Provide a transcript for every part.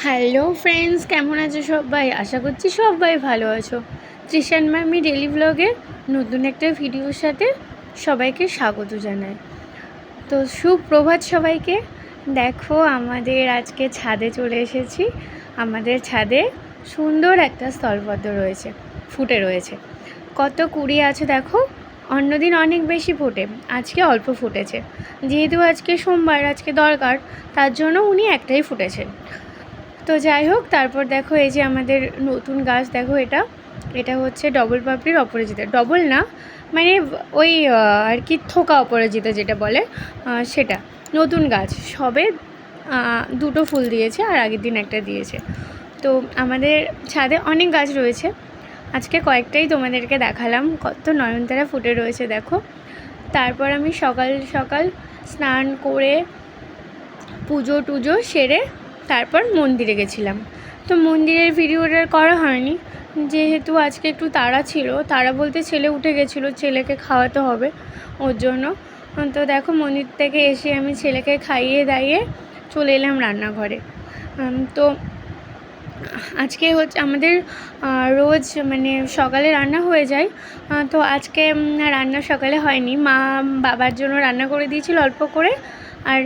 Hello friends, কেমন আছো সবাই? আশা করছি সবাই ভালো আছো। তৃষান মামি ডেলি ব্লগে নতুন একটা ভিডিওর সাথে সবাইকে স্বাগত জানাই। তো সুপ্রভাত সবাইকে। দেখো, আমাদের আজকে ছাদে চলে এসেছি। আমাদের ছাদে সুন্দর একটা স্থলপদ্ম রয়েছে, ফুটে রয়েছে। কত কুড়ি আছে দেখো। অন্যদিন অনেক বেশি ফোটে, আজকে অল্প ফুটেছে। যেহেতু আজকে সোমবার, আজকে দরকার, তার জন্য উনি একটাই ফুটেছেন। তো যাই হোক, তারপর দেখো এই যে আমাদের নতুন গাছ, দেখো এটা এটা হচ্ছে ডবল পাপড়ির অপরাজিতা। ডবল না, মানে ওই আর কি থোকা অপরাজিতা যেটা বলে, সেটা নতুন গাছ। সবে দুটো ফুল দিয়েছে, আর আগের দিন একটা দিয়েছে। তো আমাদের ছাদে অনেক গাছ রয়েছে, আজকে কয়েকটাই তোমাদেরকে দেখালাম। কত নয়নতারা ফুটে রয়েছে দেখো। তারপর আমি সকাল সকাল স্নান করে পুজো টুজো সেরে তারপর মন্দিরে গেছিলাম। তো মন্দিরের ভিডিওটা করা হয়নি, যেহেতু আজকে একটু তাড়া ছিল। তাড়া বলতে ছেলে উঠে গেছিলো, ছেলেকে খাওয়াতে হবে ওর জন্য। তো দেখো, মন্দির থেকে এসে আমি ছেলেকে খাইয়ে দাইয়ে চলে এলাম রান্নাঘরে। তো আজকে হচ্ছে আমাদের রোজ মানে সকালে রান্না হয়ে যায়। তো আজকে রান্না সকালে হয়নি, মা বাবার জন্য রান্না করে দিয়েছিল অল্প করে। আর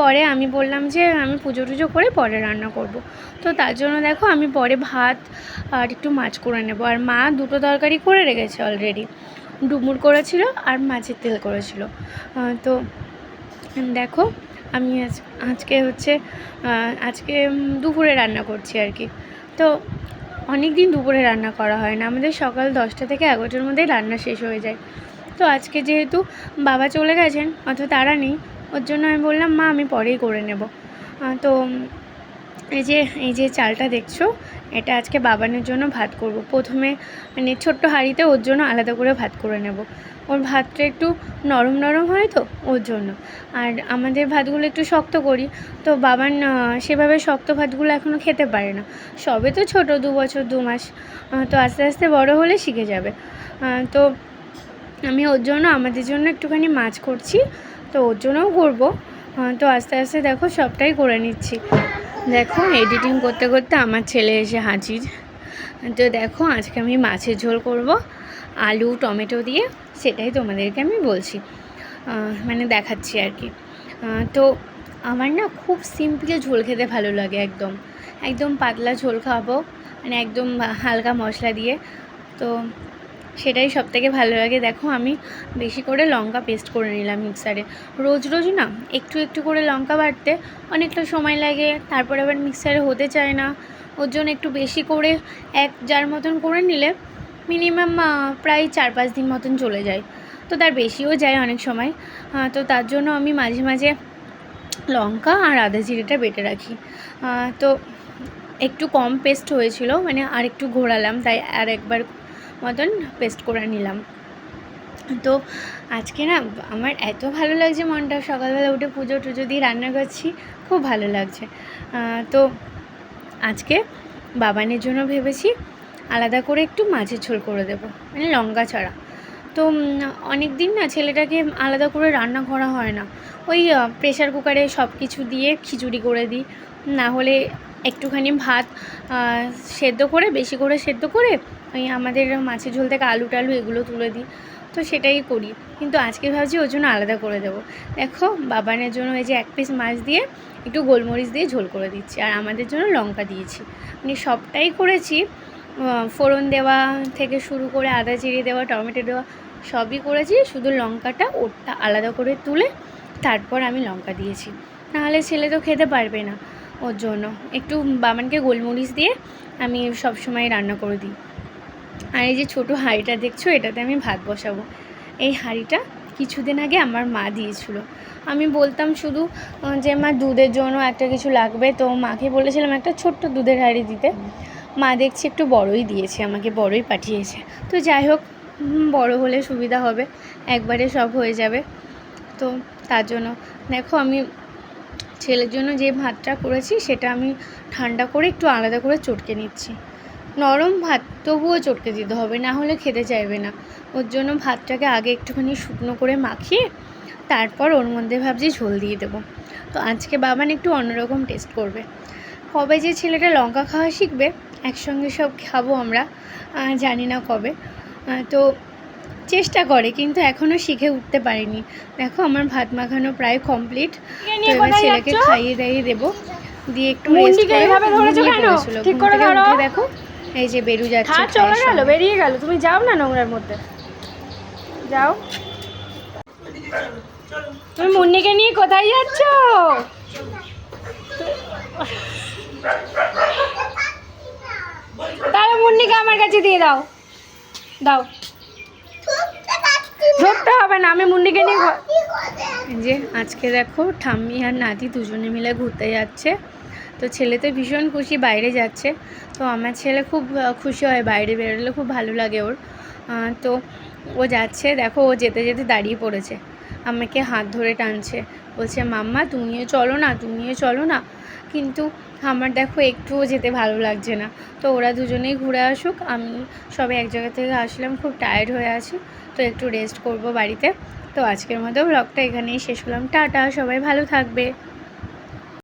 পরে আমি বললাম যে আমি পুজো টুজো করে পরে রান্না করব। তো তার জন্য দেখো, আমি পরে ভাত আর একটু মাছ করে নেব। আর মা দুটো তরকারি করে রেখেছে অলরেডি, ডুমুর করেছিল আর মাছের তেল করেছিল। তো দেখো, আমি আজকে হচ্ছে আজকে দুপুরে রান্না করছি আর কি। তো অনেক দিন দুপুরে রান্না করা হয় না, আমাদের সকাল 10টা থেকে 11টার মধ্যেই রান্না শেষ হয়ে যায়। তো আজকে যেহেতু বাবা চলে গেছেন, অত তাড়া নেই, ওর জন্য আমি বললাম মা আমি পরেই করে নেব। তো এই যে চালটা দেখছো, এটা আজকে বাবানের জন্য ভাত করব। প্রথমে মানে ছোট্ট হাঁড়িতে ওর জন্য আলাদা করে ভাত করে নেব। ওর ভাতটা একটু নরম নরম হয় তো ওর জন্য। আর আমাদের ভাতগুলো একটু শক্ত করি, তো বাবান সেভাবে শক্ত ভাতগুলো এখনও খেতে পারে না। সবে তো ছোট, 2 বছর 2 মাস। তো আস্তে আস্তে বড় হলে শিখে যাবে। তো আমি ওর জন্য আমাদের জন্য একটুখানি মাছ করছি, তো ওর জন্যও করবো। তো আস্তে আস্তে দেখো সবটাই করে নিচ্ছি। দেখো, এডিটিং করতে করতে আমার ছেলে এসে হাজির। তো দেখো, আজকে আমি মাছের ঝোল করব আলু টমেটো দিয়ে, সেটাই তোমাদেরকে আমি বলছি, মানে দেখাচ্ছি আর কি। তো আমার না খুব সিম্পল ঝোল খেতে ভালো লাগে, একদম একদম পাতলা ঝোল খাবো, মানে একদম হালকা মশলা দিয়ে। তো সেটাই সবথেকে ভালো লাগে। দেখো, আমি বেশি করে লঙ্কা পেস্ট করে নিলাম মিক্সারে। রোজ রোজ না একটু একটু করে লঙ্কা বাটতে অনেকটা সময় লাগে, তারপর আবার মিক্সারে হতে চায় না। ওর জন্য একটু বেশি করে 1 জার মতন করে নিলে মিনিমাম প্রায় 4-5 দিন মতন চলে যায়। তো তার বেশিও যায় অনেক সময়। তো তার জন্য আমি মাঝে মাঝে লঙ্কা আর আদা জিরেটা বেটে রাখি। তো একটু কম পেস্ট হয়েছিল, মানে আর একটু ঘোরালাম, তাই আর একবার মতন পেস্ট করে নিলাম। তো আজকে না আমার এত ভালো লাগছে, মনটা সকালবেলা উঠে পুজো টুজো দিয়ে রান্না করছি, খুব ভালো লাগছে। তো আজকে বাবানের জন্য ভেবেছি আলাদা করে একটু মাছের ঝোল করে দেবো, মানে লঙ্কা ছাড়া। তো অনেক দিন না ছেলেটাকে আলাদা করে রান্না করা হয় না, ওই প্রেশার কুকারে সব কিছু দিয়ে খিচুড়ি করে দিই, না হলে একটুখানি ভাত সেদ্ধ করে, বেশি করে সেদ্ধ করে ওই আমাদের মাছের ঝোল থেকে আলু টালু এগুলো তুলে দিই। তো সেটাই করি, কিন্তু আজকে ভাবছি ওর জন্য আলাদা করে দেবো। দেখো, বাবানের জন্য এই যে 1 পিস মাছ দিয়ে একটু গোলমরিচ দিয়ে ঝোল করে দিচ্ছি, আর আমাদের জন্য লঙ্কা দিয়েছি। মানে সবটাই করেছি, ফোড়ন দেওয়া থেকে শুরু করে আদা জিরে দেওয়া, টমেটো দেওয়া, সবই করেছি। শুধু লঙ্কাটা ওরটা আলাদা করে তুলে তারপর আমি লঙ্কা দিয়েছি, নাহলে ছেলে তো খেতে পারবে না। ওর জন্য একটু বাবানকে গোলমরিচ দিয়ে আমি সব সময় রান্না করে দিই। আর এই যে ছোটো হাঁড়িটা দেখছো, এটাতে আমি ভাত বসাবো। এই হাঁড়িটা কিছুদিন আগে আমার মা দিয়েছিল। আমি বলতাম শুধু যে মা দুধের জন্য একটা কিছু লাগবে, তো মাকে বলেছিলাম একটা ছোট্ট দুধের হাঁড়ি দিতে। মা দেখছি একটু বড়ই দিয়েছে, আমাকে বড়ই পাঠিয়েছে। তো যাই হোক, বড় হলে সুবিধা হবে, একবারে সব হয়ে যাবে। তো তার জন্য দেখো, আমি ছেলের জন্য যে ভাতটা করেছি সেটা আমি ঠান্ডা করে একটু আলাদা করে চটকে নিচ্ছি। নরম ভাত, তবুও চটকে দিতে হবে, না হলে খেতে চাইবে না। ওর জন্য ভাতটাকে আগে একটুখানি শুকনো করে মাখিয়ে তারপর ওর মধ্যে ভাবছি ঝোল দিয়ে দেবো। তো আজকে বাবান একটু অন্যরকম টেস্ট করবে। কবে যে ছেলেটা লঙ্কা খাওয়া শিখবে, একসঙ্গে সব খাবো আমরা, জানি না কবে। তো চেষ্টা করে, কিন্তু এখনও শিখে উঠতে পারিনি। দেখো আমার ভাত মাখানো প্রায় কমপ্লিট। তো এবার ছেলেকে খাইয়ে দাইয়ে দেবো, দিয়ে একটু রেস্ট করে দেখো এই যে বেরু যাচ্ছে, চলে গেল, বেরিয়ে গেল। তুমি যাও না নোংরার মধ্যে, যাও। তুমি মুন্নিকে নিয়ে কোথায় যাচ্ছ? তাহলে মুন্নিকে আমার কাছে দিয়ে দাও, দাও। ধরতে হবে না, আমি মুন্নিকে নিয়ে যে আজকে দেখো ঠাম্মি আর নাতি দুজনে মিলে ঘুরতে যাচ্ছে। তো ছেলে তো ভীষণ খুশি, বাইরে যাচ্ছে। তো আমার ছেলে খুব খুশি হয়, বাইরে বেরোলে খুব ভালো লাগে ওর। তো ও যাচ্ছে, দেখো ও যেতে যেতে দাঁড়িয়ে পড়েছে, আমাকে হাত ধরে টানছে, বলছে মাম্মা তুমিও চলো না, তুমিও চলো না। কিন্তু আমার দেখো একটুও যেতে ভালো লাগছে না। তো ওরা দুজনেই ঘুরে আসুক, আমি সবে এক জায়গা থেকে আসলাম, খুব টায়ার্ড হয়ে আছি, তো একটু রেস্ট করব বাড়িতে। তো আজকের মতো ব্লগটা এখানেই শেষ করলাম। টাটা, সবাই ভালো থাকবে।